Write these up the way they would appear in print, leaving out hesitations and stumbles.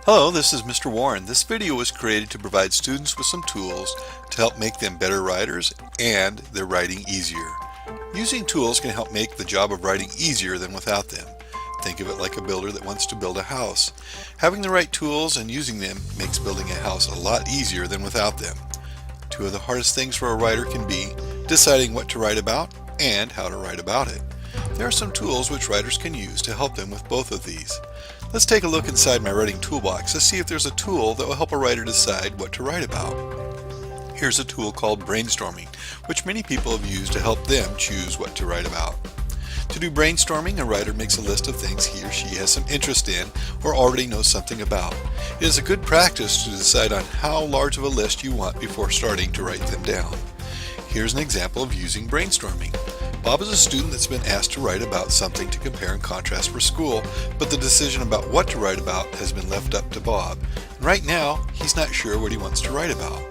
Hello, this is Mr. Warren. This video was created to provide students with some tools to help make them better writers and their writing easier. Using tools can help make the job of writing easier than without them. Think of it like a builder that wants to build a house. Having the right tools and using them makes building a house a lot easier than without them. Two of the hardest things for a writer can be deciding what to write about and how to write about it. There are some tools which writers can use to help them with both of these. Let's take a look inside my writing toolbox to see if there's a tool that will help a writer decide what to write about. Here's a tool called brainstorming, which many people have used to help them choose what to write about. To do brainstorming, a writer makes a list of things he or she has some interest in or already knows something about. It is a good practice to decide on how large of a list you want before starting to write them down. Here's an example of using brainstorming. Bob is a student that's been asked to write about something to compare and contrast for school, but the decision about what to write about has been left up to Bob. And right now, he's not sure what he wants to write about.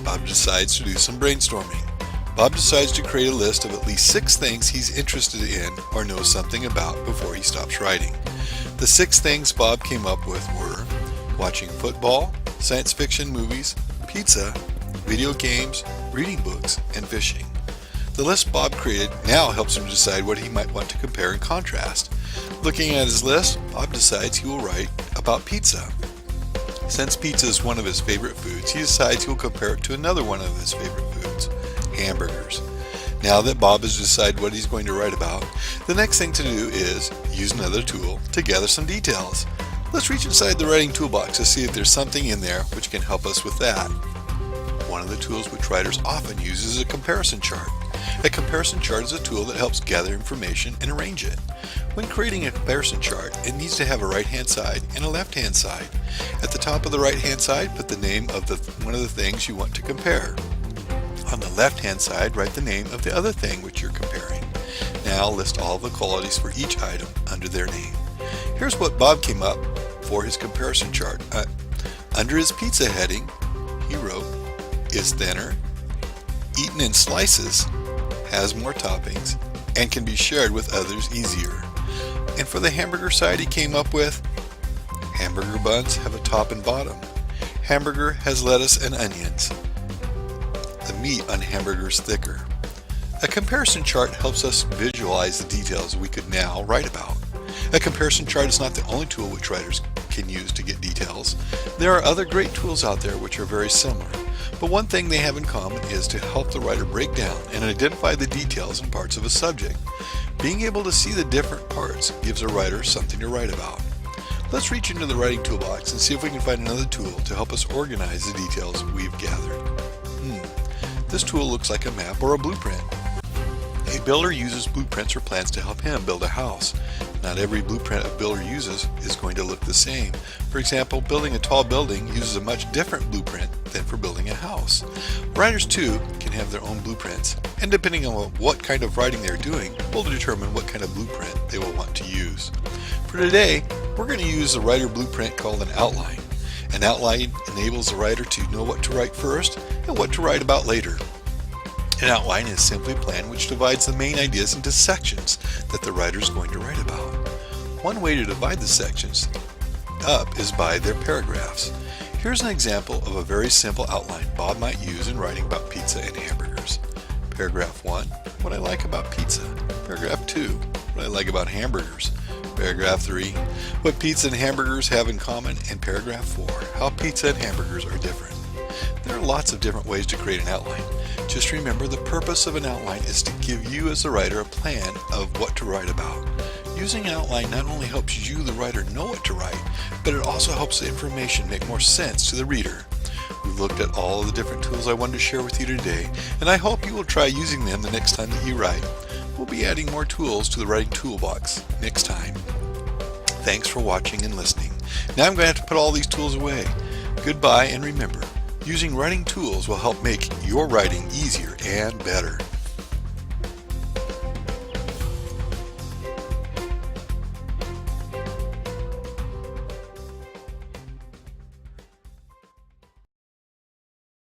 Bob decides to do some brainstorming. Bob decides to create a list of at least 6 things he's interested in or knows something about before he stops writing. The 6 things Bob came up with were watching football, science fiction movies, pizza, video games, reading books, and fishing. The list Bob created now helps him decide what he might want to compare and contrast. Looking at his list, Bob decides he will write about pizza. Since pizza is one of his favorite foods, he decides he will compare it to another one of his favorite foods, hamburgers. Now that Bob has decided what he's going to write about, the next thing to do is use another tool to gather some details. Let's reach inside the writing toolbox to see if there's something in there which can help us with that. One of the tools which writers often use is a comparison chart. A comparison chart is a tool that helps gather information and arrange it. When creating a comparison chart, it needs to have a right-hand side and a left-hand side. At the top of the right-hand side, put the name of one of the things you want to compare. On the left-hand side, write the name of the other thing which you're comparing. Now list all the qualities for each item under their name. Here's what Bob came up for his comparison chart. Under his pizza heading, he wrote, is thinner, eaten in slices, has more toppings, and can be shared with others easier. And for the hamburger side, he came up with hamburger buns have a top and bottom. Hamburger has lettuce and onions. The meat on hamburgers thicker. A comparison chart helps us visualize the details we could now write about. A comparison chart is not the only tool which writers can use to get details. There are other great tools out there which are very similar. But one thing they have in common is to help the writer break down and identify the details and parts of a subject. Being able to see the different parts gives a writer something to write about. Let's reach into the writing toolbox and see if we can find another tool to help us organize the details we've gathered. This tool looks like a map or a blueprint. A builder uses blueprints or plans to help him build a house. Not every blueprint a builder uses is going to look the same. For example, building a tall building uses a much different blueprint than for building a house. Writers too can have their own blueprints, and depending on what kind of writing they're doing will determine what kind of blueprint they will want to use. For today, we're going to use a writer blueprint called an outline. An outline enables the writer to know what to write first and what to write about later. An outline is simply a plan which divides the main ideas into sections that the writer is going to write about. One way to divide the sections up is by their paragraphs. Here's an example of a very simple outline Bob might use in writing about pizza and hamburgers. Paragraph 1, what I like about pizza. Paragraph 2, what I like about hamburgers. Paragraph 3, what pizza and hamburgers have in common. And paragraph 4, how pizza and hamburgers are different. There are lots of different ways to create an outline. Just remember, the purpose of an outline is to give you as the writer a plan of what to write about. Using an outline not only helps you, the writer, know what to write, but it also helps the information make more sense to the reader. We've looked at all of the different tools I wanted to share with you today, and I hope you will try using them the next time that you write. We'll be adding more tools to the writing toolbox next time. Thanks for watching and listening. Now I'm going to have to put all these tools away. Goodbye, and remember, using writing tools will help make your writing easier and better.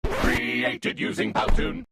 Created using Powtoon.